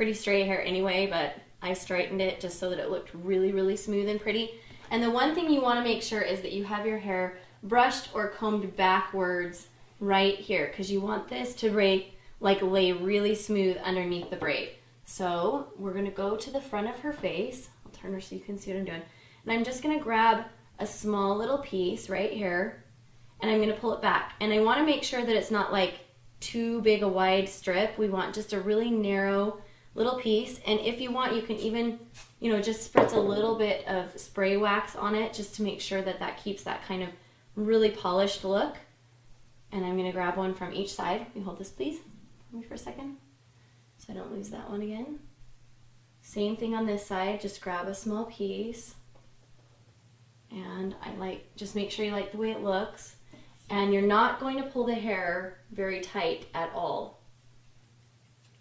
pretty straight hair anyway, but I straightened it just so that it looked really, really smooth and pretty. And the one thing you want to make sure is that you have your hair brushed or combed backwards right here, because you want this to lay really smooth underneath the braid. So we're going to go to the front of her face. I'll turn her so you can see what I'm doing. And I'm just going to grab a small little piece right here, and I'm going to pull it back. And I want to make sure that it's not like too big a wide strip. We want just a really narrow little piece. And if you want, you can even, you know, just spritz a little bit of spray wax on it just to make sure that that keeps that kind of really polished look. And I'm going to grab one from each side. Can you hold this please for me for a second so I don't lose that one again. Same thing on this side, just grab a small piece. And just make sure you like the way it looks. And you're not going to pull the hair very tight at all.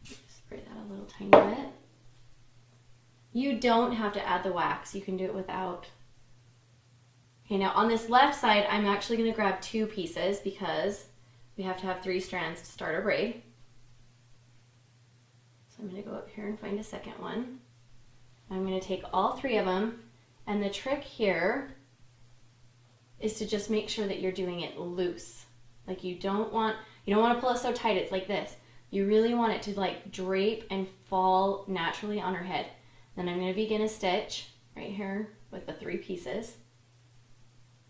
Spray that a little tiny bit. You don't have to add the wax. You can do it without. Okay, now on this left side, I'm actually going to grab 2 pieces because we have to have 3 strands to start our braid. So I'm going to go up here and find a second one. I'm going to take all 3 of them, and the trick here is to just make sure that you're doing it loose. Like you don't want to pull it so tight it's like this. You really want it to like drape and fall naturally on her head. Then I'm going to begin a stitch right here with the 3 pieces.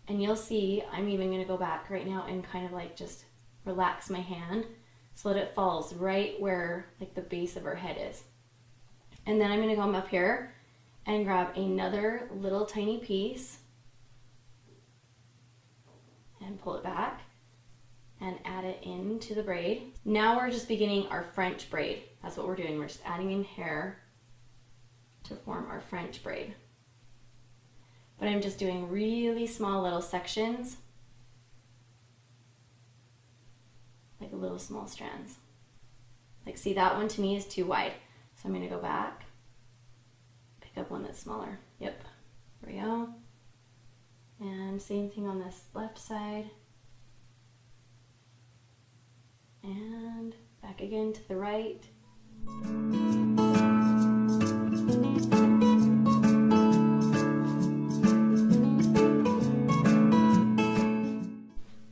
And you'll see I'm even going to go back right now and kind of like just relax my hand so that it falls right where like the base of her head is. And then I'm going to come up here and grab another little tiny piece and pull it back and add it into the braid. Now we're just beginning our French braid. That's what we're doing. We're just adding in hair to form our French braid. But I'm just doing really small little sections, like little small strands. Like see, that one to me is too wide. So I'm going to go back, pick up one that's smaller. Yep, there we go. And same thing on this left side. And back again to the right.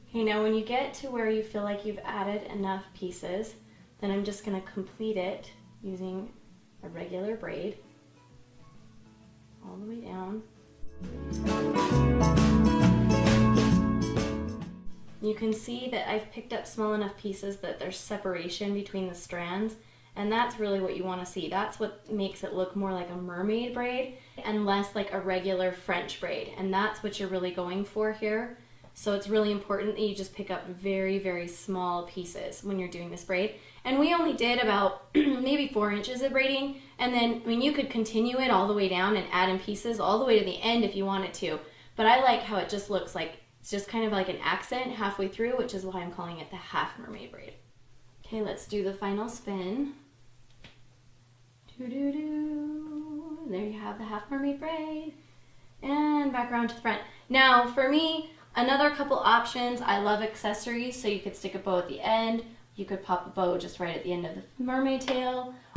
Okay, now when you get to where you feel like you've added enough pieces, then I'm just going to complete it using a regular braid all the way down. You can see that I've picked up small enough pieces that there's separation between the strands, and that's really what you want to see. That's what makes it look more like a mermaid braid and less like a regular French braid, and that's what you're really going for here. So it's really important that you just pick up very, very small pieces when you're doing this braid. And we only did about maybe 4 inches of braiding, and then, I mean, you could continue it all the way down and add in pieces all the way to the end if you wanted to. But I like how it just looks like it's just kind of like an accent halfway through, which is why I'm calling it the half mermaid braid. Okay, let's do the final spin. Doo-doo-doo. There you have the half mermaid braid. And back around to the front. Now, for me, another couple options. I love accessories, so you could stick a bow at the end. You could pop a bow just right at the end of the mermaid tail,